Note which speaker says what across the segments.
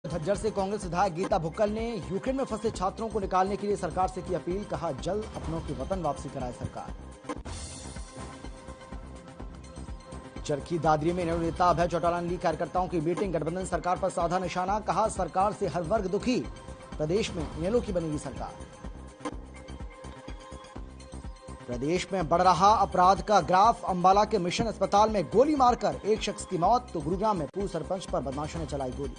Speaker 1: झज्जर से कांग्रेस विधायक गीता भुक्कल ने यूक्रेन में फंसे छात्रों को निकालने के लिए सरकार से की अपील। कहा, जल्द अपनों की वतन वापसी कराए सरकार। चरखी दादरी में इनेलो नेता अभय चौटाला ने ली कार्यकर्ताओं की मीटिंग। गठबंधन सरकार पर साधा निशाना। कहा, सरकार से हर वर्ग दुखी। प्रदेश में इनेलो की बनेगी सरकार। प्रदेश में बढ़ रहा अपराध का ग्राफ। अंबाला के मिशन अस्पताल में गोली मारकर एक शख्स की मौत, तो गुरुग्राम में पूर्व सरपंच पर बदमाशों ने चलाई गोली।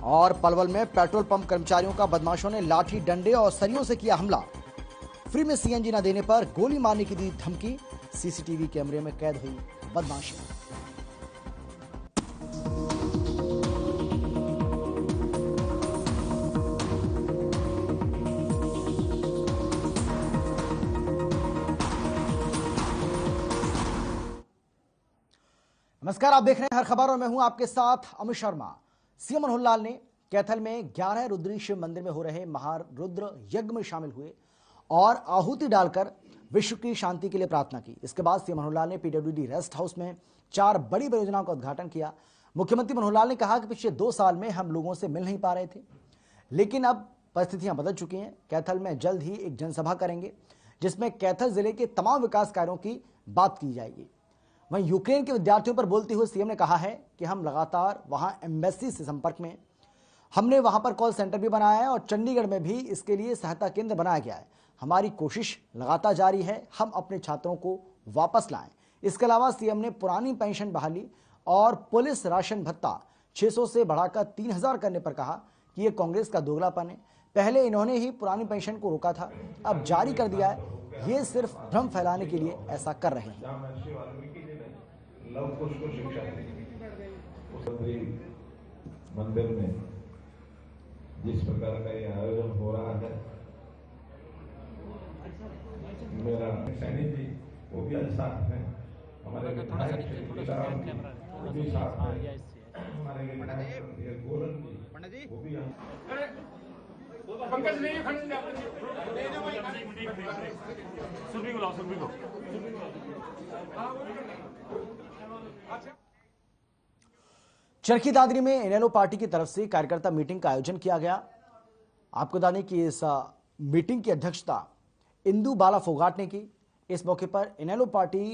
Speaker 1: और पलवल में पेट्रोल पंप कर्मचारियों का बदमाशों ने लाठी डंडे और सरियों से किया हमला। फ्री में सीएनजी न देने पर गोली मारने की दी धमकी। सीसीटीवी कैमरे में कैद हुई बदमाशी। नमस्कार, आप देख रहे हैं हर खबर और मैं हूं आपके साथ अमित शर्मा। सीएम मनोहर लाल ने कैथल में 11 रुद्री शिव मंदिर में हो रहे महारुद्र यज्ञ में शामिल हुए और आहुति डालकर विश्व की शांति के लिए प्रार्थना की। इसके बाद सीएम मनोहर लाल ने पीडब्ल्यूडी रेस्ट हाउस में 4 बड़ी परियोजनाओं का उद्घाटन किया। मुख्यमंत्री मनोहर लाल ने कहा कि पिछले 2 साल में हम लोगों से मिल नहीं पा रहे थे, लेकिन अब परिस्थितियां बदल चुकी हैं। कैथल में जल्द ही एक जनसभा करेंगे, जिसमें कैथल जिले के तमाम विकास कार्यों की बात की जाएगी। वहीं यूक्रेन के विद्यार्थियों पर बोलते हुए सीएम ने कहा है कि हम लगातार वहां एम्बेसी से संपर्क में। हमने वहां पर कॉल सेंटर भी बनाया है और चंडीगढ़ में भी इसके लिए सहायता केंद्र बनाया गया है। हमारी कोशिश लगातार जारी है, हम अपने छात्रों को वापस लाएं। इसके अलावा सीएम ने पुरानी पेंशन बहाली और पुलिस राशन भत्ता 600 से बढ़ाकर 3000 करने पर कहा कि यह कांग्रेस का दोगलापन है। पहले इन्होंने ही पुरानी पेंशन को रोका था, अब जारी कर दिया है। ये सिर्फ भ्रम फैलाने के लिए ऐसा कर रहे हैं।
Speaker 2: लव कुश को शिक्षा दी। मंदिर में जिस प्रकार का ये आयोजन हो रहा है, मेरा सैनी जी वो भी आज साथ में, हमारे विधायक वो भी साथ में, हमारे गोरन जी वो भी पंकज नहीं सुरभि को लाओ, सुरभि को।
Speaker 1: चरखी दादरी में इनेलो पार्टी की तरफ से कार्यकर्ता मीटिंग का आयोजन किया गया। आपको बता दें कि इस मीटिंग की अध्यक्षता इंदु बाला फोगाट ने की। इस मौके पर इनेलो पार्टी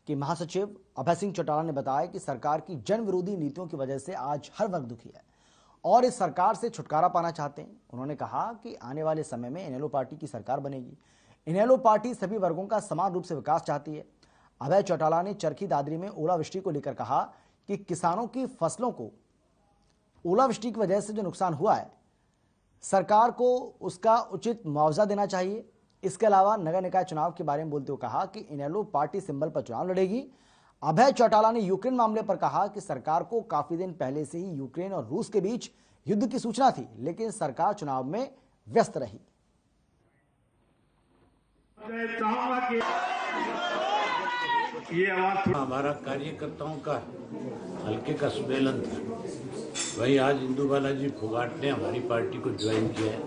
Speaker 1: के महासचिव अभय सिंह चौटाला ने बताया कि सरकार की जन विरोधी नीतियों की वजह से आज हर वर्ग दुखी है और इस सरकार से छुटकारा पाना चाहते हैं। उन्होंने कहा कि आने वाले समय में इनेलो पार्टी की सरकार बनेगी। इनेलो पार्टी सभी वर्गों का समान रूप से विकास चाहती है। अभय चौटाला ने चरखी दादरी में ओलावृष्टि को लेकर कहा कि किसानों की फसलों को ओलावृष्टि की वजह से जो नुकसान हुआ है, सरकार को उसका उचित मुआवजा देना चाहिए। इसके अलावा नगर निकाय चुनाव के बारे में बोलते हुए कहा कि इनेलो पार्टी सिंबल पर चुनाव लड़ेगी। अभय चौटाला ने यूक्रेन मामले पर कहा कि सरकार को काफी दिन पहले से ही यूक्रेन और रूस के बीच युद्ध की सूचना थी, लेकिन सरकार चुनाव में व्यस्त रही।
Speaker 3: हमारा कार्यकर्ताओं का हल्के का सम्मेलन था। वहीं आज इंदु बालाजी फोगाट ने हमारी पार्टी को ज्वाइन किया है।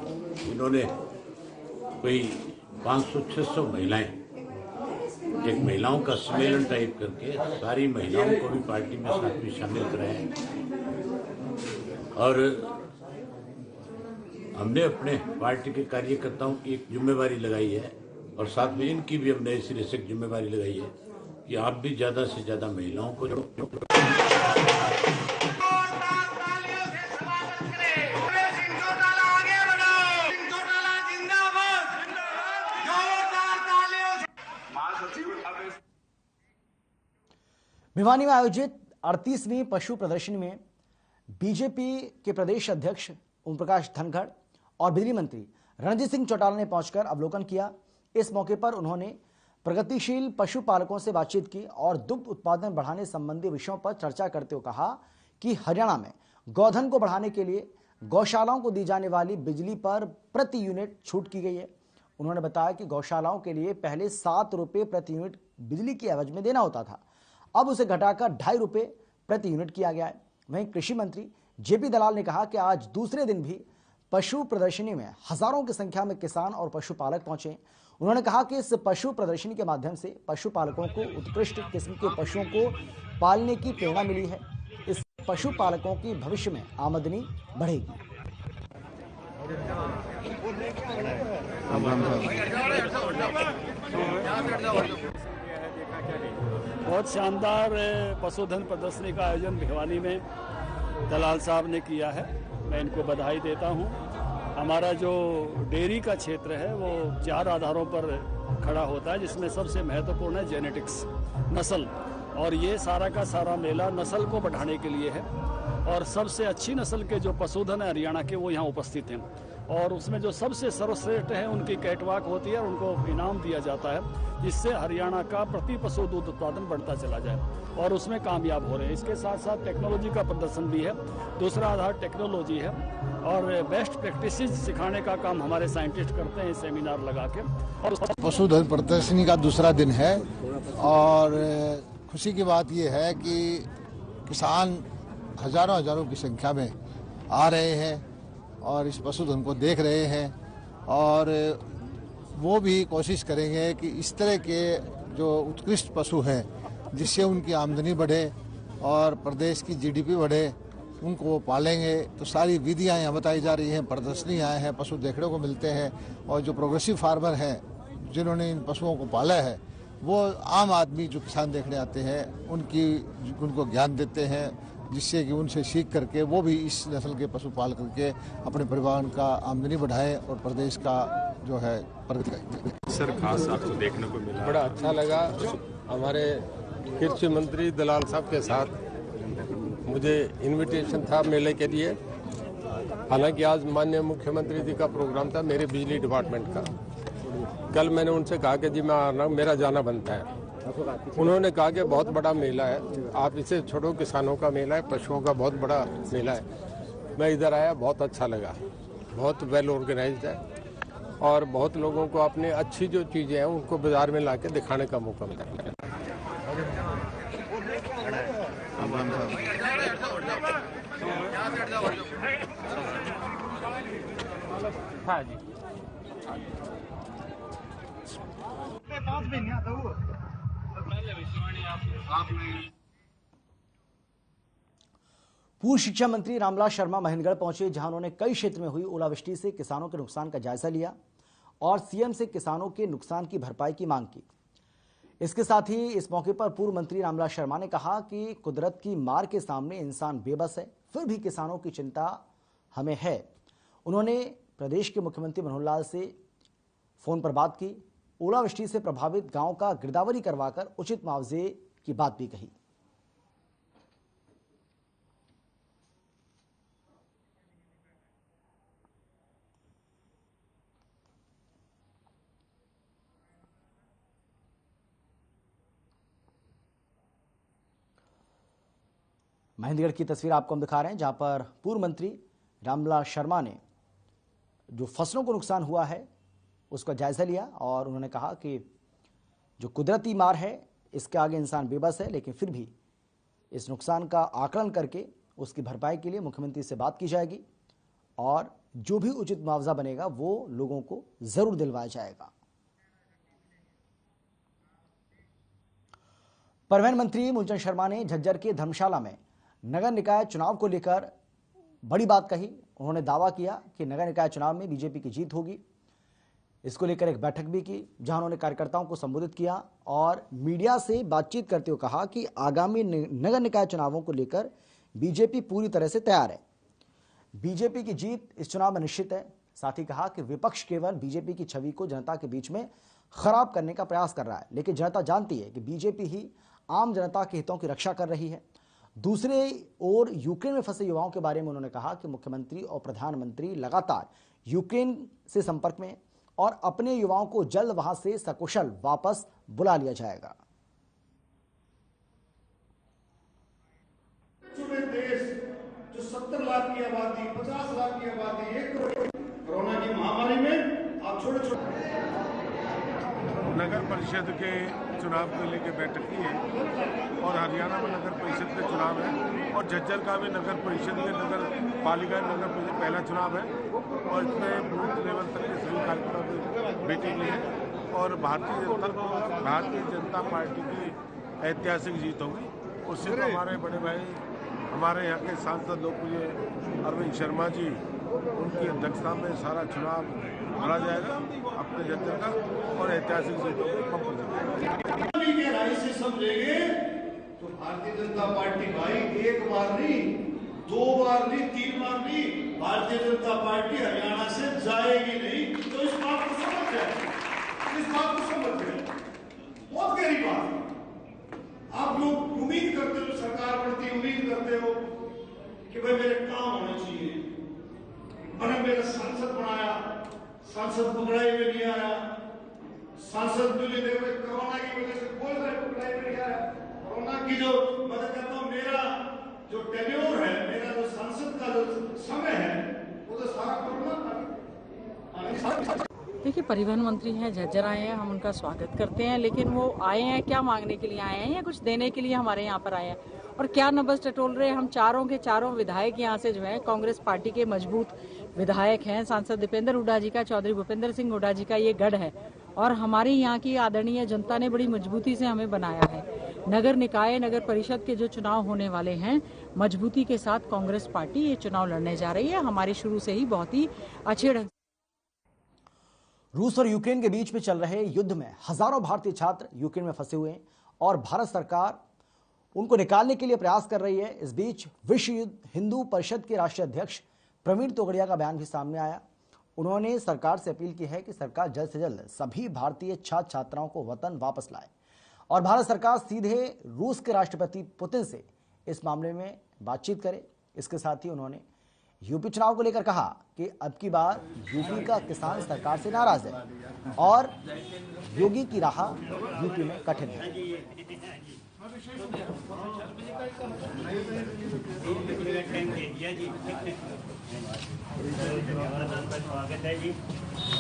Speaker 3: इन्होंने कोई 500-600 महिलाएं, एक महिलाओं का सम्मेलन टाइप करके सारी महिलाओं को भी पार्टी में साथ में शामिल कराया है। और हमने अपने पार्टी के कार्यकर्ताओं की एक जिम्मेवारी लगाई है और साथ में इनकी भी हमने इस सिरे से एक जिम्मेवारी लगाई है कि आप भी ज्यादा से ज्यादा महिलाओं को
Speaker 1: भिवानी में आयोजित 38वीं पशु प्रदर्शनी में बीजेपी के प्रदेश अध्यक्ष ओम प्रकाश धनखड़ और बिजली मंत्री रणजीत सिंह चौटाला ने पहुंचकर अवलोकन किया। इस मौके पर उन्होंने प्रगतिशील पशुपालकों से बातचीत की और दुग्ध उत्पादन बढ़ाने संबंधी विषयों पर चर्चा करते हुए कहा कि हरियाणा में गौधन को बढ़ाने के लिए गौशालाओं को दी जाने वाली बिजली पर प्रति यूनिट छूट की गई है। उन्होंने बताया कि गौशालाओं के लिए पहले 7 रुपये प्रति यूनिट बिजली की एवज में देना होता था, अब उसे घटाकर 2.5 रुपये प्रति यूनिट किया गया है। वहीं कृषि मंत्री जेपी दलाल ने कहा कि आज दूसरे दिन भी पशु प्रदर्शनी में हजारों की संख्या में किसान और पशुपालक पहुंचे। उन्होंने कहा कि इस पशु प्रदर्शनी के माध्यम से पशुपालकों को उत्कृष्ट किस्म के पशुओं को पालने की प्रेरणा मिली है। इस पशुपालकों की भविष्य में आमदनी बढ़ेगी।
Speaker 4: बहुत शानदार पशुधन प्रदर्शनी का आयोजन भिवानी में दलाल साहब ने किया है। मैं इनको बधाई देता हूं। हमारा जो डेयरी का क्षेत्र है वो 4 आधारों पर खड़ा होता है, जिसमें सबसे महत्वपूर्ण है जेनेटिक्स, नस्ल। और ये सारा का सारा मेला नस्ल को बढ़ाने के लिए है और सबसे अच्छी नस्ल के जो पशुधन है हरियाणा के वो यहाँ उपस्थित हैं और उसमें जो सबसे सर्वश्रेष्ठ है उनकी कैटवाक होती है और उनको इनाम दिया जाता है, जिससे हरियाणा का प्रति पशु दूध उत्पादन बढ़ता चला जाए और उसमें कामयाब हो रहे हैं। इसके साथ साथ टेक्नोलॉजी का प्रदर्शन भी है। दूसरा आधार टेक्नोलॉजी है और बेस्ट प्रैक्टिसेस सिखाने का काम हमारे साइंटिस्ट करते हैं सेमिनार लगा के। और
Speaker 5: पशुधन प्रदर्शनी का दूसरा दिन है और खुशी की बात यह है कि किसान हजारों की संख्या में आ रहे हैं और इस पशुधन को देख रहे हैं और वो भी कोशिश करेंगे कि इस तरह के जो उत्कृष्ट पशु हैं जिससे उनकी आमदनी बढ़े और प्रदेश की जीडीपी बढ़े, उनको वो पालेंगे। तो सारी विधियां यहाँ बताई जा रही हैं, प्रदर्शनी आए हैं, पशु देखने को मिलते हैं और जो प्रोग्रेसिव फार्मर हैं जिन्होंने इन पशुओं को पाला है वो आम आदमी जो किसान देखने आते हैं उनको ज्ञान देते हैं, जिससे कि उनसे सीख करके वो भी इस नस्ल के पशु पाल करके अपने परिवार का आमदनी बढ़ाएं और प्रदेश का जो है प्रगति करें।
Speaker 6: सर खास आपको देखने को मिला,
Speaker 7: बड़ा अच्छा लगा। हमारे कृषि मंत्री दलाल साहब के साथ मुझे इनविटेशन था मेले के लिए। हालांकि आज माननीय मुख्यमंत्री जी का प्रोग्राम था मेरे बिजली डिपार्टमेंट का। कल मैंने उनसे कहा कि जी मैं आ रहा हूं, मेरा जाना बनता है। उन्होंने कहा कि बहुत बड़ा मेला है, आप इसे छोड़ो, किसानों का मेला है, पशुओं का बहुत बड़ा मेला है। मैं इधर आया, बहुत अच्छा लगा, बहुत वेल ऑर्गेनाइज्ड है और बहुत लोगों को अपने अच्छी जो चीज़ें हैं उनको बाजार में लाके दिखाने का मौका मिला है।
Speaker 8: हाँ जी
Speaker 1: पूर्व शिक्षा मंत्री रामलाल शर्मा महेंद्रगढ़ पहुंचे, जहां उन्होंने कई क्षेत्र में हुई ओलावृष्टि से किसानों के नुकसान का जायजा लिया और सीएम से किसानों के नुकसान की भरपाई की मांग की। इसके साथ ही इस मौके पर पूर्व मंत्री रामलाल शर्मा ने कहा कि कुदरत की मार के सामने इंसान बेबस है, फिर भी किसानों की चिंता हमें है। उन्होंने प्रदेश के मुख्यमंत्री मनोहर लाल से फोन पर बात की, ओलावृष्टि से प्रभावित गांव का गिरदावरी करवाकर उचित मुआवजे की बात भी कही। महेंद्रगढ़ की तस्वीर आपको हम दिखा रहे हैं, जहां पर पूर्व मंत्री रामलाल शर्मा ने जो फसलों को नुकसान हुआ है उसका जायजा लिया और उन्होंने कहा कि जो कुदरती मार है इसके आगे इंसान बेबस है, लेकिन फिर भी इस नुकसान का आकलन करके उसकी भरपाई के लिए मुख्यमंत्री से बात की जाएगी और जो भी उचित मुआवजा बनेगा वो लोगों को जरूर दिलवाया जाएगा। परिवहन मंत्री मूलचंद शर्मा ने झज्जर के धर्मशाला में नगर निकाय चुनाव को लेकर बड़ी बात कही। उन्होंने दावा किया कि नगर निकाय चुनाव में बीजेपी की जीत होगी। इसको लेकर एक बैठक भी की, जहां उन्होंने कार्यकर्ताओं को संबोधित किया और मीडिया से बातचीत करते हुए कहा कि आगामी नगर निकाय चुनावों को लेकर बीजेपी पूरी तरह से तैयार है। बीजेपी की जीत इस चुनाव में निश्चित है। साथ ही कहा कि विपक्ष केवल बीजेपी की छवि को जनता के बीच में खराब करने का प्रयास कर रहा है, लेकिन जनता जानती है कि बीजेपी ही आम जनता के हितों की रक्षा कर रही है। दूसरे ओर यूक्रेन में फंसे युवाओं के बारे में उन्होंने कहा कि मुख्यमंत्री और प्रधानमंत्री लगातार यूक्रेन से संपर्क में और अपने युवाओं को जल्द वहां से सकुशल वापस बुला लिया जाएगा।
Speaker 9: देश जो 70 लाख की आबादी, 50 लाख की आबादी, 1 करोड़ कोरोना की महामारी में आप छोटे
Speaker 2: नगर परिषद के चुनाव को लेकर बैठक की है और हरियाणा में नगर परिषद के चुनाव है और झज्जर का भी नगर परिषद में नगर पालिका नगर परिषद पहला चुनाव है और इसमें बूथ लेवल तक के सभी कार्यकर्ताओं की मीटिंग हुई है
Speaker 10: और भारतीय जनता पार्टी की ऐतिहासिक जीत होगी। उससे तो हमारे बड़े भाई, हमारे यहाँ के सांसद लोकप्रिय अरविंद शर्मा जी, उनकी अध्यक्षता में सारा चुनाव लड़ा जाएगा अपने जनता का, और ऐतिहासिक जीत होगी।
Speaker 9: गहराई से समझेंगे तो भारतीय जनता पार्टी भाई एक बार नहीं, 2 बार नहीं, 3 बार नहीं, भारतीय जनता पार्टी हरियाणा से जाएगी नहीं। तो इस बात को समझ जाए, इस बात को समझ जाए, बहुत गहरी बात है। आप लोग उम्मीद करते हो, सरकार प्रति उम्मीद करते हो कि भाई मेरे काम होने चाहिए, मैंने मेरा सांसद बनाया, सांसद पकड़ाई में नहीं आया, सांसद मुझे देखो कोरोना की वजह से बोल रहे पकड़ाई में नहीं आया। कोरोना की जो मैं कहता हूँ, मेरा जो टेन्योर है, मेरा जो सांसद का जो समय है, वो तो सारा कोरोना था।
Speaker 11: देखिए, परिवहन मंत्री हैं, झज्जर आए हैं, हम उनका स्वागत करते हैं, लेकिन वो आए हैं क्या मांगने के लिए आए हैं या कुछ देने के लिए हमारे यहाँ पर आए हैं? और क्या नबज टटोल रहे? हम चारों के चारों विधायक यहाँ से जो है कांग्रेस पार्टी के मजबूत विधायक हैं। सांसद दीपेंद्र हुड्डा जी का, चौधरी भूपेंद्र सिंह हुड्डा जी का ये गढ़ है, और हमारी यहाँ की आदरणीय जनता ने बड़ी मजबूती से हमें बनाया है। नगर निकाय, नगर परिषद के जो चुनाव होने वाले हैं, मजबूती के साथ कांग्रेस पार्टी ये चुनाव लड़ने जा रही है। हमारी शुरू से ही बहुत ही अच्छे ढंग।
Speaker 1: रूस और यूक्रेन के बीच में चल रहे युद्ध में हजारों भारतीय छात्र यूक्रेन में फंसे हुए हैं और भारत सरकार उनको निकालने के लिए प्रयास कर रही है। इस बीच विश्व हिंदू परिषद के राष्ट्रीय अध्यक्ष प्रवीण तोगड़िया का बयान भी सामने आया। उन्होंने सरकार से अपील की है कि सरकार जल्द से जल्द सभी भारतीय छात्र छात्राओं को वतन वापस लाए और भारत सरकार सीधे रूस के राष्ट्रपति पुतिन से इस मामले में बातचीत करे। इसके साथ ही उन्होंने यूपी चुनाव को लेकर कहा कि अब की बार यूपी का किसान सरकार से नाराज है और योगी की राह यूपी में कठिन है।
Speaker 12: स्वागत है जी,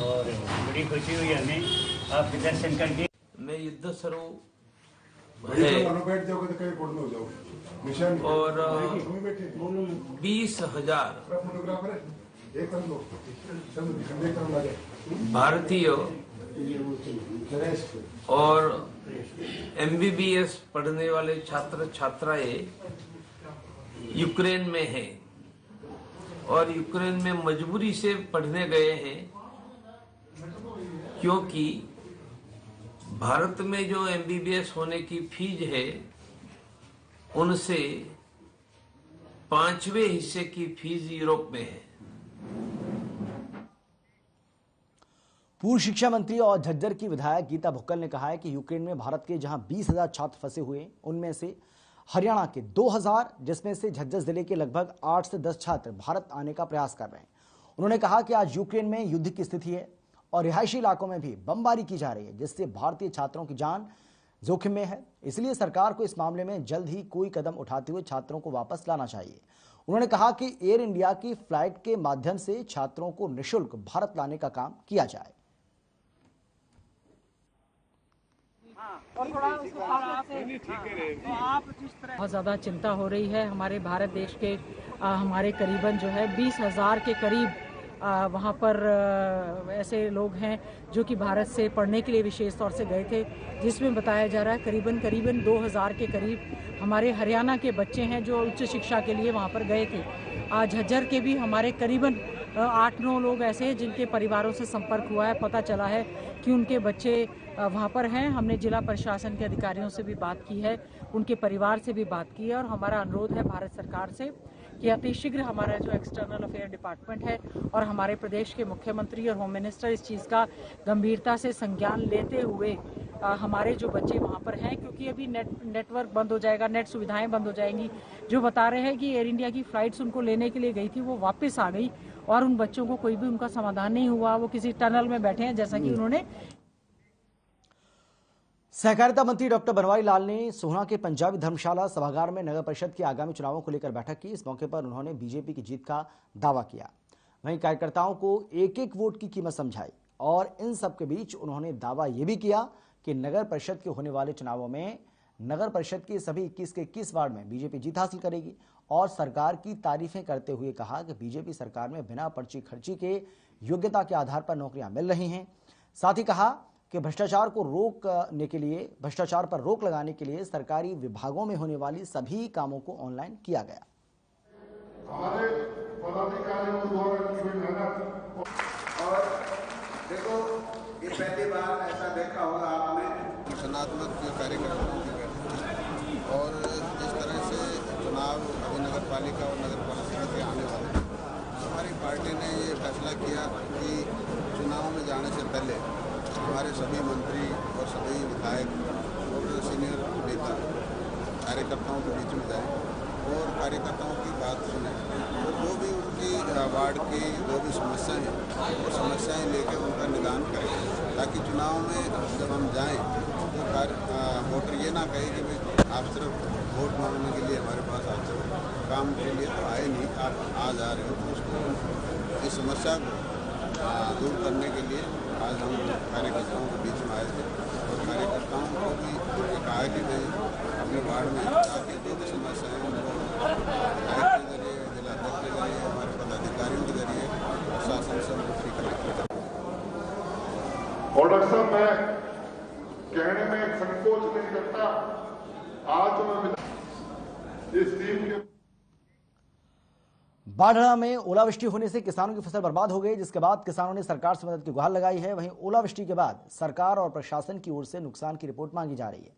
Speaker 12: और बड़ी खुशी हुई हमें आपके दर्शन करके। मैं युद्ध स्वरूप और 20,000 भारतीय और MBBS पढ़ने वाले छात्र छात्राएं यूक्रेन में हैं और यूक्रेन में मजबूरी से पढ़ने गए हैं, क्योंकि भारत में जो MBBS होने की फीस है उनसे 5वें हिस्से की फीस यूरोप में है।
Speaker 1: पूर्व शिक्षा मंत्री और झज्जर की विधायक गीता भुक्कल ने कहा है कि यूक्रेन में भारत के जहां 20,000 छात्र फंसे हुए हैं, उनमें से हरियाणा के 2,000, जिसमें से झज्जर जिले के लगभग 8 से 10 छात्र भारत आने का प्रयास कर रहे हैं। उन्होंने कहा कि आज यूक्रेन में युद्ध की स्थिति है और रिहायशी इलाकों में भी बमबारी की जा रही है, जिससे भारतीय छात्रों की जान जोखिम में है। इसलिए सरकार को इस मामले में जल्द ही कोई कदम उठाते हुए छात्रों को वापस लाना चाहिए। उन्होंने कहा कि एयर इंडिया की फ्लाइट के माध्यम से छात्रों को निःशुल्क भारत लाने का काम किया जाए।
Speaker 11: बहुत ज़्यादा चिंता हो रही है। हमारे भारत देश के हमारे करीबन जो है 20,000 के करीब वहाँ पर ऐसे लोग हैं जो कि भारत से पढ़ने के लिए विशेष तौर से गए थे, जिसमें बताया जा रहा है करीबन 2,000 के करीब हमारे हरियाणा के बच्चे हैं जो उच्च शिक्षा के लिए वहाँ पर गए थे। झज्जर के भी हमारे करीबन 8-9 लोग ऐसे हैं जिनके परिवारों से संपर्क हुआ है, पता चला है कि उनके बच्चे वहाँ पर हैं। हमने जिला प्रशासन के अधिकारियों से भी बात की है, उनके परिवार से भी बात की है और हमारा अनुरोध है भारत सरकार से कि अतिशीघ्र हमारा जो एक्सटर्नल अफेयर डिपार्टमेंट है और हमारे प्रदेश के मुख्यमंत्री और होम मिनिस्टर इस चीज़ का गंभीरता से संज्ञान लेते हुए हमारे जो बच्चे वहाँ पर हैं, क्योंकि अभी नेटवर्क बंद हो जाएगा, नेट सुविधाएं बंद हो जाएंगी। जो बता रहे हैं कि एयर इंडिया की फ्लाइट्स उनको लेने के लिए गई थी, वो वापस आ गई और उन बच्चों को कोई भी उनका समाधान नहीं हुआ। वो किसी टनल में बैठे हैं, जैसा कि उन्होंने।
Speaker 1: सहकारिता मंत्री डॉक्टर बनवारी लाल ने सोहना के पंजाबी धर्मशाला सभागार में नगर परिषद के आगामी चुनावों को लेकर बैठक की। इस मौके पर उन्होंने बीजेपी की जीत का दावा किया। वहीं कार्यकर्ताओं को एक एक वोट की कीमत समझाई और इन सब के बीच उन्होंने दावा यह भी किया कि नगर परिषद के होने वाले चुनावों में नगर परिषद के सभी 21 के 21 वार्ड में बीजेपी जीत हासिल करेगी और सरकार की तारीफें करते हुए कहा कि बीजेपी सरकार में बिना पर्ची खर्ची के योग्यता के आधार पर नौकरियां मिल रही हैं। साथ ही कहा कि भ्रष्टाचार पर रोक लगाने के लिए सरकारी विभागों में होने वाली सभी कामों को ऑनलाइन किया गया।
Speaker 10: हमारे पदाधिकारियों द्वारा की हुई मेहनत
Speaker 13: और देखो ये पहली बार ऐसा देखा होगा आपने
Speaker 5: रचनात्मक कार्यक्रमों की और जिस तरह से चुनाव अभी नगर पालिका और नगर परिषद के आने वाले हमारी पार्टी ने ये फैसला किया कि चुनाव में जाने से पहले हमारे सभी मंत्री और सभी विधायक और सीनियर नेता कार्यकर्ताओं के बीच में जाए और कार्यकर्ताओं की बात सुने और जो भी उनकी वार्ड की जो भी समस्याएं हैं वो समस्याएं लेकर उनका निदान करें ताकि चुनाव में जब हम जाएं तो वोटर ये ना कहे कि भाई आप सिर्फ वोट मांगने के लिए हमारे पास आते हो, काम के लिए तो आए नहीं, आप आ जा रहे हो। तो उसको इस समस्या को दूर करने के लिए आज हम कार्यकर्ताओं के बीच में आए थे और कार्यकर्ताओं को भी कहा कि भाई अपने वार्ड में आके जो भी समस्याएं उनको विधायक के जरिए, जिलाध्यक्ष के जरिए, हमारे पदाधिकारियों के जरिए प्रशासन से उनको ठीक करें।
Speaker 10: और डॉक्टर साहब मैं कहने में संकोच नहीं करता, आज मैं इस टीम के
Speaker 1: बाढ़ में ओलावृष्टि होने से किसानों की फसल बर्बाद हो गई, जिसके बाद किसानों ने सरकार से मदद की गुहार लगाई है। वहीं ओलावृष्टि के बाद सरकार और प्रशासन की ओर से नुकसान की रिपोर्ट मांगी जा रही है।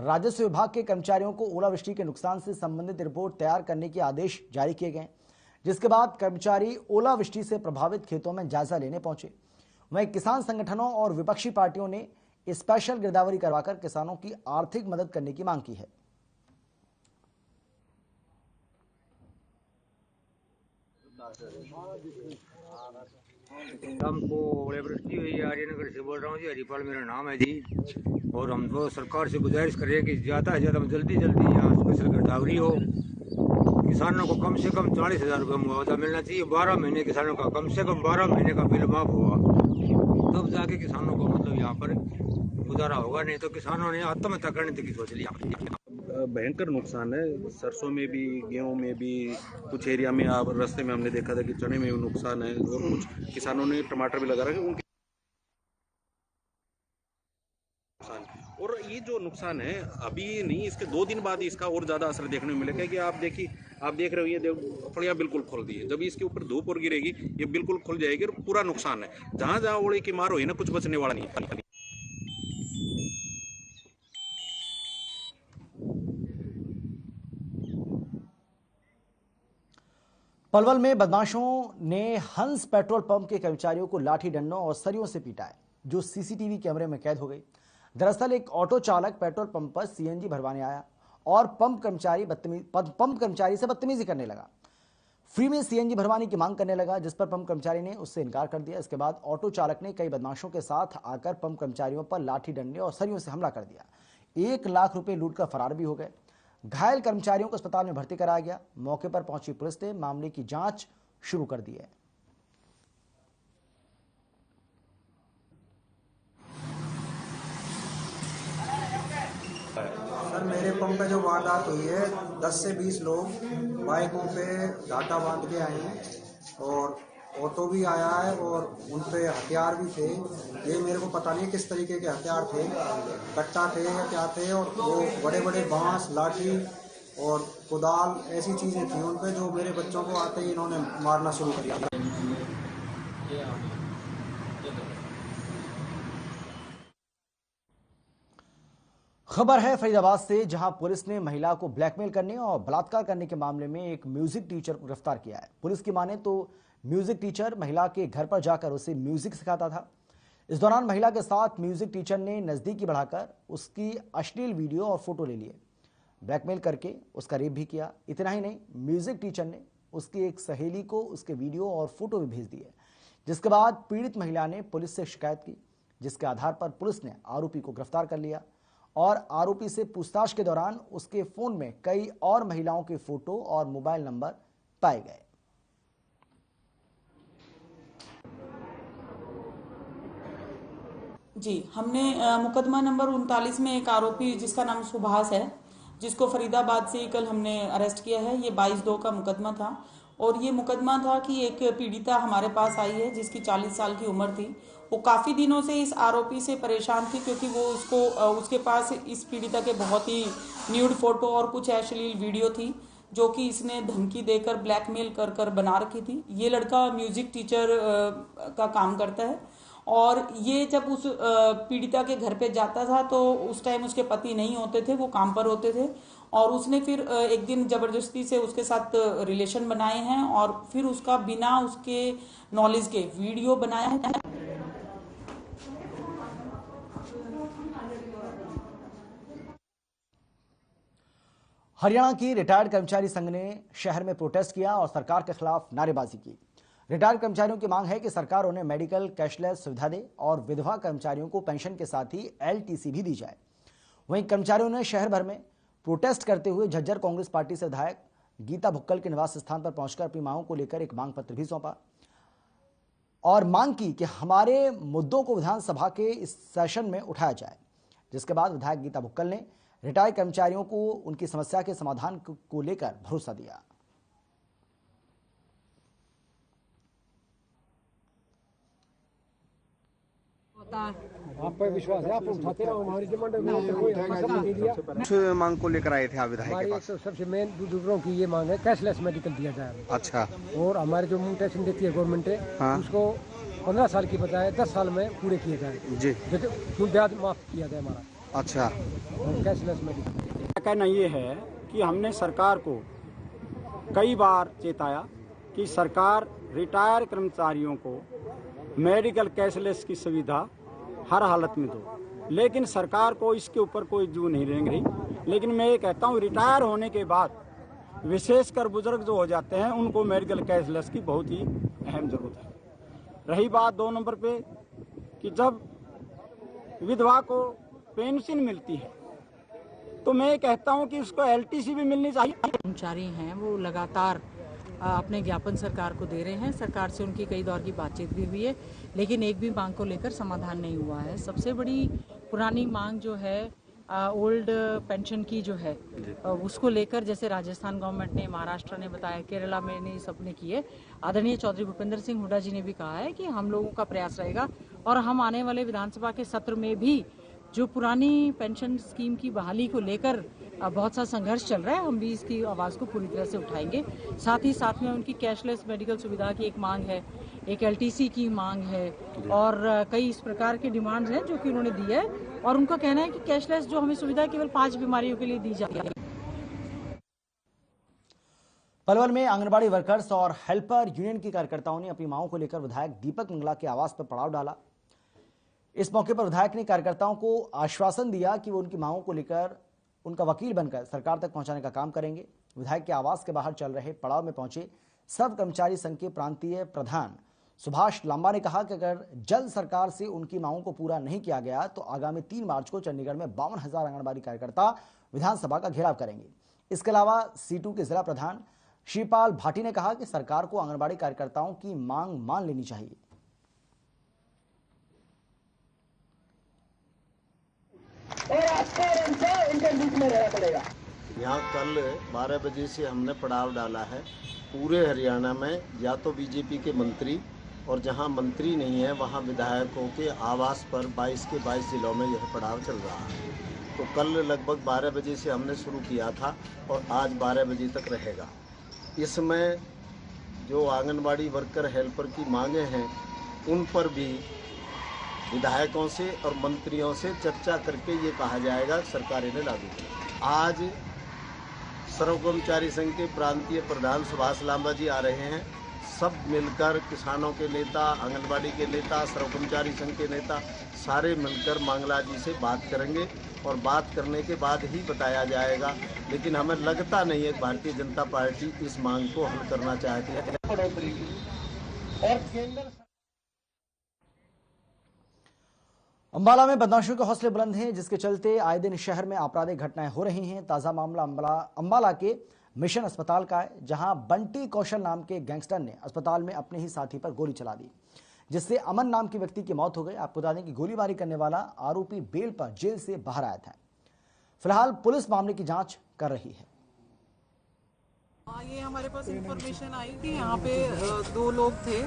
Speaker 1: राजस्व विभाग के कर्मचारियों को ओलावृष्टि के नुकसान से संबंधित रिपोर्ट तैयार करने के आदेश जारी किए गए, जिसके बाद कर्मचारी ओलावृष्टि से प्रभावित खेतों में जायजा लेने पहुंचे। वहीं किसान संगठनों और विपक्षी पार्टियों ने स्पेशल गिरदावरी करवाकर किसानों की आर्थिक मदद करने की मांग की है।
Speaker 14: हमको ओलावृष्टि हुई है, आर्यनगर से बोल रहा हूँ जी, हरिपाल मेरा नाम है जी। और हम तो सरकार से गुजारिश कर रहे हैं कि ज़्यादा से ज़्यादा जल्दी यहाँ स्पेशल गिरदावरी हो। किसानों को कम से कम 40,000 रुपये मुआवजा मिलना चाहिए। 12 महीने किसानों का कम से कम 12 महीने का बिल माफ हुआ तब जाके किसानों को मतलब यहाँ पर गुजारा होगा, नहीं तो किसानों ने आत्महत्या करने तक की सोच लिया।
Speaker 6: भयंकर नुकसान है, सरसों में भी, गेहूं में भी, कुछ एरिया में आप रास्ते में हमने देखा था कि चने में भी नुकसान है और कुछ किसानों ने टमाटर भी लगा रखे उनके नुकसान। और ये जो नुकसान है अभी नहीं, इसके 2 दिन बाद इसका और ज्यादा असर देखने को मिलेगा कि आप देख रहे हो ये फलियां बिल्कुल खोल दी है। जब इसके ऊपर धूप और गिरेगी ये बिल्कुल खुल जाएगी और पूरा नुकसान है। जहां जहां ओले की मार हुई ना, कुछ बचने वाला नहीं है।
Speaker 1: पलवल में बदमाशों ने हंस पेट्रोल पंप के कर्मचारियों को लाठी डंडों और सरियों से पीटा है, जो सीसीटीवी कैमरे में कैद हो गई। दरअसल एक ऑटो चालक पेट्रोल पंप पर सीएनजी भरवाने आया और पंप कर्मचारी से बदतमीजी करने लगा। फ्री में सीएनजी भरवाने की मांग करने लगा, जिस पर पंप कर्मचारी ने उससे इनकार कर दिया। इसके बाद ऑटो चालक ने कई बदमाशों के साथ आकर पंप कर्मचारियों पर लाठी डंडे और सरियों से हमला कर दिया। 1 लाख रुपए लूट कर फरार भी हो गए। घायल कर्मचारियों को अस्पताल में भर्ती कराया गया। मौके पर पहुंची पुलिस ने मामले की जांच शुरू कर दी है।
Speaker 15: सर, मेरे पंप पे जो वारदात हुई है, 10 से 20 लोग बाइकों पे घाटा बांध के आए हैं और ऑटो भी आया है और उन पे हथियार भी थे। ये मेरे को पता नहीं किस तरीके के हथियार थे, कट्टा थे या क्या थे, और वो बड़े बड़े बांस, लाठी और कुदाल ऐसी चीजें थी उन पे, जो मेरे बच्चों को आते ही इन्होंने मारना शुरू कर दिया।
Speaker 1: खबर है फरीदाबाद से, जहां पुलिस ने महिला को ब्लैकमेल करने और बलात्कार करने के मामले में एक म्यूजिक टीचर को गिरफ्तार किया है। पुलिस की माने तो म्यूजिक टीचर महिला के घर पर जाकर उसे म्यूजिक सिखाता था। इस दौरान महिला के साथ म्यूजिक टीचर ने नजदीकी बढ़ाकर उसकी अश्लील वीडियो और फोटो ले लिए। ब्लैकमेल करके उसका रेप भी किया। इतना ही नहीं, म्यूजिक टीचर ने उसकी एक सहेली को उसके वीडियो और फोटो भी भेज दिए, जिसके बाद पीड़ित महिला ने पुलिस से शिकायत की, जिसके आधार पर पुलिस ने आरोपी को गिरफ्तार कर लिया और आरोपी से पूछताछ के दौरान उसके फोन में कई और महिलाओं के फोटो और मोबाइल नंबर पाए गए।
Speaker 16: जी, हमने मुकदमा नंबर 39 में एक आरोपी जिसका नाम सुभाष है, जिसको फरीदाबाद से कल हमने अरेस्ट किया है। ये 22/2 का मुकदमा था और ये मुकदमा था कि एक पीड़िता हमारे पास आई है जिसकी 40 साल की उम्र थी वो काफ़ी दिनों से इस आरोपी से परेशान थी, क्योंकि वो उसके पास इस पीड़िता के बहुत ही न्यूड फोटो और कुछ अश्लील वीडियो थी, जो कि इसने धमकी देकर ब्लैकमेल कर कर बना रखी थी। ये लड़का म्यूजिक टीचर का काम करता है, और ये जब उस पीड़िता के घर पे जाता था तो उस टाइम उसके पति नहीं होते थे, वो काम पर होते थे, और उसने फिर एक दिन जबरदस्ती से उसके साथ रिलेशन बनाए हैं और फिर उसका बिना उसके नॉलेज के वीडियो बनाया है।
Speaker 1: हरियाणा की रिटायर्ड कर्मचारी संघ ने शहर में प्रोटेस्ट किया और सरकार के खिलाफ नारेबाजी की। रिटायर्ड कर्मचारियों की मांग है कि सरकार उन्हें मेडिकल कैशलेस सुविधा दे और विधवा कर्मचारियों को पेंशन के साथ ही LTC भी दी जाए। वहीं कर्मचारियों ने शहर भर में प्रोटेस्ट करते हुए झज्जर कांग्रेस पार्टी से विधायक गीता भुक्कल के निवास स्थान पर पहुंचकर अपनी मांगों को लेकर एक मांग पत्र भी सौंपा और मांग की कि हमारे मुद्दों को विधानसभा के इस सेशन में उठाया जाए। जिसके बाद विधायक गीता भुक्कल ने रिटायर्ड कर्मचारियों को उनकी समस्या के समाधान को लेकर भरोसा दिया।
Speaker 17: आप पर विश्वास है, आप उठाते रहो, हमारी डिमांड में
Speaker 18: मांग को लेकर आए थे आप विधायक के पास?
Speaker 17: सबसे मेन बुजुर्गों की ये मांग है, कैशलेस मेडिकल दिया जाए।
Speaker 18: अच्छा।
Speaker 17: और हमारे जो म्यूटेशन देती है गवर्नमेंट, हाँ। उसको 15 साल की बजाय 10 साल में पूरे किए जाए जी, ब्याज माफ किया जाए हमारा।
Speaker 18: अच्छा।
Speaker 17: कैशलेस मेडिकल
Speaker 4: कहना ये है कि हमने सरकार को कई बार चेताया कि सरकार रिटायर कर्मचारियों को मेडिकल कैशलेस की सुविधा हर हालत में दो, लेकिन सरकार को इसके ऊपर कोई जू नहीं रेंग रही। लेकिन मैं ये कहता हूँ, रिटायर होने के बाद विशेषकर बुजुर्ग जो हो जाते हैं उनको मेडिकल कैशलेस की बहुत ही अहम जरूरत है। रही बात 2 नंबर पे कि जब विधवा को पेंशन मिलती है तो मैं कहता हूं कि उसको LTC भी मिलनी चाहिए।
Speaker 11: कर्मचारी हैं वो लगातार अपने ज्ञापन सरकार को दे रहे हैं। सरकार से उनकी कई दौर की बातचीत भी हुई है, लेकिन एक भी मांग को लेकर समाधान नहीं हुआ है। सबसे बड़ी पुरानी मांग जो है ओल्ड पेंशन की जो है उसको लेकर, जैसे राजस्थान गवर्नमेंट ने, महाराष्ट्र ने बताया, केरला में ने सबने किए। आदरणीय चौधरी भूपेंद्र सिंह हुड्डा जी ने भी कहा है कि हम लोगों का प्रयास रहेगा और हम आने वाले विधानसभा के सत्र में भी जो पुरानी पेंशन स्कीम की बहाली को लेकर बहुत सा संघर्ष चल रहा है, हम भी इसकी आवाज़ को पूरी तरह से उठाएंगे। साथ ही साथ में उनकी कैशलेस मेडिकल सुविधा की एक मांग है, एक LTC की मांग है और कई इस प्रकार की डिमांड्स हैं जो कि उन्होंने दी है। और उनका कहना है कि कैशलेस जो हमें सुविधा केवल 5 बीमारियों के लिए दी जाती है।
Speaker 1: पलवल में आंगनबाड़ी वर्कर्स और हेल्पर यूनियन की कार्यकर्ताओं ने अपनी मांगों को लेकर विधायक दीपक मंगला के आवास पर पड़ाव डाला। इस मौके पर विधायक ने कार्यकर्ताओं को आश्वासन दिया कि वो उनकी मांगों को लेकर उनका वकील बनकर सरकार तक पहुंचाने का काम करेंगे। विधायक के आवास के बाहर चल रहे पड़ाव में पहुंचे सब कर्मचारी संघ के प्रांतीय प्रधान सुभाष लांबा ने कहा कि अगर जल्द सरकार से उनकी मांगों को पूरा नहीं किया गया तो आगामी 3 मार्च को चंडीगढ़ में 52,000 आंगनबाड़ी कार्यकर्ता विधानसभा का घेराव करेंगे। इसके अलावा C2 के जिला प्रधान शिवपाल भाटी ने कहा कि सरकार को आंगनबाड़ी कार्यकर्ताओं की मांग मान लेनी चाहिए।
Speaker 19: यहाँ कल 12 बजे से हमने पड़ाव डाला है। पूरे हरियाणा में या तो बीजेपी के मंत्री और जहाँ मंत्री नहीं है वहाँ विधायकों के आवास पर 22 के 22 जिलों में यह पड़ाव चल रहा है। तो कल लगभग 12 बजे से हमने शुरू किया था और आज 12 बजे तक रहेगा। इसमें जो आंगनबाड़ी वर्कर हेल्पर की मांगे हैं उन पर भी विधायकों से और मंत्रियों से चर्चा करके ये कहा जाएगा सरकार इन्हें लागू करे। आज सर्व कर्मचारी संघ के प्रांतीय प्रधान सुभाष लांबा जी आ रहे हैं। सब मिलकर किसानों के नेता, आंगनबाड़ी के नेता, सर्व कर्मचारी संघ के नेता सारे मिलकर मंगला जी से बात करेंगे और बात करने के बाद ही बताया जाएगा। लेकिन हमें लगता नहीं है भारतीय जनता पार्टी इस मांग को हल करना चाहती है।
Speaker 1: अंबाला में बदमाशों के हौसले बुलंद हैं, जिसके चलते आए दिन शहर में आपराधिक घटनाएं हो रही हैं। ताजा मामला अंबाला के मिशन अस्पताल का है, जहां बंटी कौशल नाम के गैंगस्टर ने अस्पताल में अपने ही साथी पर गोली चला दी, जिससे अमन नाम के व्यक्ति की मौत हो गई। आपको बता दें कि गोलीबारी करने वाला आरोपी बेल पर जेल से बाहर आया था। फिलहाल पुलिस मामले की जांच कर रही है।
Speaker 16: ये हमारे पास इंफॉर्मेशन आई कि यहाँ पे 2 लोग थे,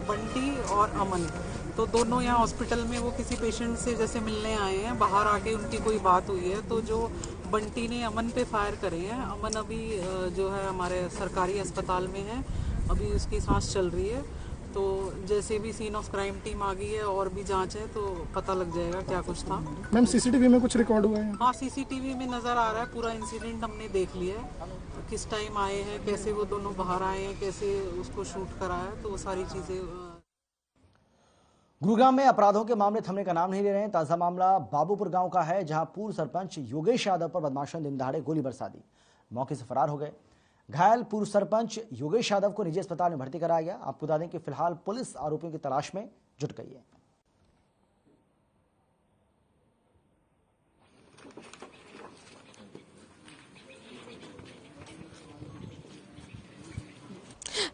Speaker 16: बंटी और अमन। तो दोनों यहाँ हॉस्पिटल में वो किसी पेशेंट से जैसे मिलने आए हैं, बाहर आके उनकी कोई बात हुई है, तो जो बंटी ने अमन पे फायर करे हैं। अमन अभी जो है हमारे सरकारी अस्पताल में है, अभी उसकी सांस चल रही है। तो जैसे भी सीन ऑफ क्राइम टीम आ गई है और भी जांच है तो पता लग जाएगा क्या कुछ था।
Speaker 20: मैम सीसीटीवी में कुछ रिकॉर्ड हुआ है?
Speaker 16: हाँ, सीसीटीवी में नज़र आ रहा है, पूरा इंसिडेंट हमने देख लिया है, किस टाइम आए हैं, कैसे वो दोनों बाहर आए हैं, कैसे उसको शूट करा है, तो वो सारी चीज़ें।
Speaker 1: गुरुग्राम में अपराधों के मामले थमने का नाम नहीं ले रहे हैं। ताजा मामला बाबूपुर गांव का है, जहां पूर्व सरपंच योगेश यादव पर बदमाशों ने दिन दहाड़े गोली बरसा दी, मौके से फरार हो गए। घायल पूर्व सरपंच योगेश यादव को निजी अस्पताल में भर्ती कराया गया। आपको बता दें कि फिलहाल पुलिस आरोपियों की तलाश में जुट गई है।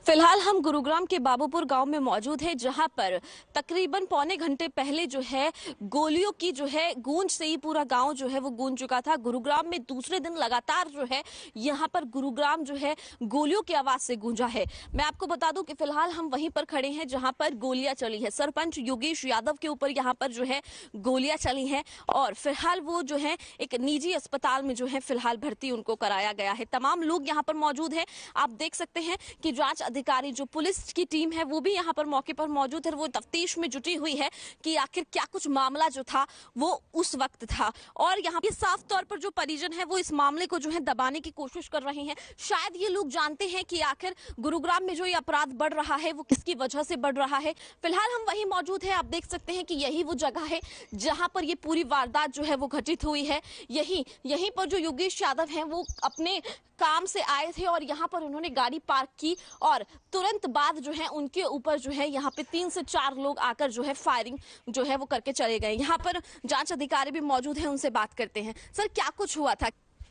Speaker 21: फिलहाल हम गुरुग्राम के बाबूपुर गांव में मौजूद हैं, जहां पर तकरीबन पौने घंटे पहले जो है गोलियों की जो है गूंज से ही पूरा गांव जो है वो गूंज चुका था। गुरुग्राम में दूसरे दिन लगातार जो है यहां पर गुरुग्राम जो है गोलियों की आवाज से गूंजा है। मैं आपको बता दूं कि फिलहाल हम वहीं पर खड़े हैं जहां पर गोलियां चली है। सरपंच योगेश यादव के ऊपर यहां पर जो है गोलियां चली हैं और फिलहाल वो जो है एक निजी अस्पताल में जो है फिलहाल भर्ती उनको कराया गया है। तमाम लोग यहाँ पर मौजूद है। आप देख सकते हैं कि जांच अधिकारी जो पुलिस की टीम है वो भी यहाँ पर मौके पर मौजूद है। वो तफ्तीश में जुटी हुई है कि आखिर क्या कुछ मामला जो था वो उस वक्त था। और यहाँ पे साफ तौर पर जो परिजन है वो इस मामले को जो है दबाने की कोशिश कर रहे हैं। शायद ये लोग जानते हैं कि आखिर गुरुग्राम में जो ये अपराध बढ़ रहा है वो किसकी वजह से बढ़ रहा है। फिलहाल हम वहीं मौजूद है। आप देख सकते हैं कि यही वो जगह है जहां पर ये पूरी वारदात जो है वो घटित हुई है। यहीं पर जो योगेश यादव हैं वो अपने काम से आए थे और यहाँ पर उन्होंने गाड़ी पार्क की और तुरंत बाद जो है उनके ऊपर जो है यहाँ पे 3 से 4 लोग आकर जो है फायरिंग जो है वो करके चले गए। यहाँ पर जांच अधिकारी भी मौजूद हैं, उनसे बात करते हैं। सर, क्या कुछ हुआ था?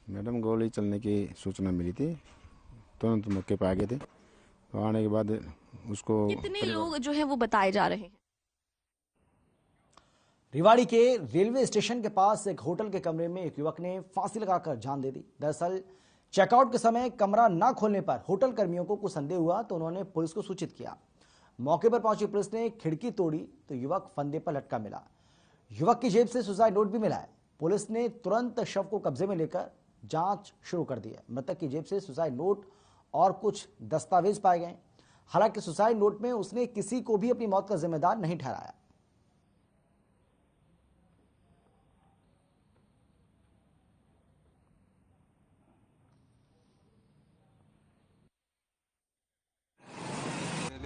Speaker 22: मैडम, गोली चलने की सूचना मिली थी, तुरंत मौके पे आ गए थे। तो आने के बाद उसको
Speaker 21: कितने लोग जो है वो बताए जा रहे हैं?
Speaker 1: रेवाड़ी के रेलवे स्टेशन के पास एक होटल के कमरे में एक युवक ने फांसी लगाकर जान दे दी। दरअसल चेकआउट के समय कमरा न खोलने पर होटल कर्मियों को कुछ संदेह हुआ तो उन्होंने पुलिस को सूचित किया। मौके पर पहुंची पुलिस ने खिड़की तोड़ी तो युवक फंदे पर लटका मिला। युवक की जेब से सुसाइड नोट भी मिला है। पुलिस ने तुरंत शव को कब्जे में लेकर जांच शुरू कर दी है। मृतक की जेब से सुसाइड नोट और कुछ दस्तावेज पाए गए। हालांकि सुसाइड नोट में उसने किसी को भी अपनी मौत का जिम्मेदार नहीं ठहराया।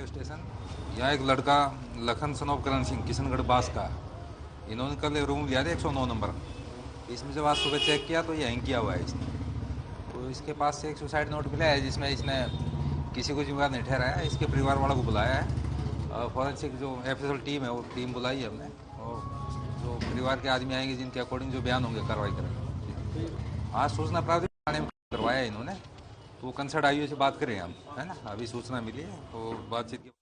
Speaker 23: स्टेशन यहाँ एक लड़का लखन सनोप करण सिंह किशनगढ़ बास का, इन्होंने कल रूम लिया था 109 नंबर। इसमें जब आज सुबह चेक किया तो ये हैंग किया हुआ है इसने। तो इसके पास से एक सुसाइड नोट मिला है जिसमें इसने किसी को जिम्मेदार नहीं ठहराया है। इसके परिवार वालों को बुलाया है, फॉरेंसिक जो एफएसएल टीम है वो टीम बुलाई है हमने, और जो परिवार के आदमी आएंगे जिनके अकॉर्डिंग जो बयान होंगे कार्रवाई करेंगे। आज सूचना प्राप्त थाने में करवाया है इन्होंने, तो कंसर्ट आईओ से बात करें हम, है ना। अभी सूचना मिली है तो बातचीत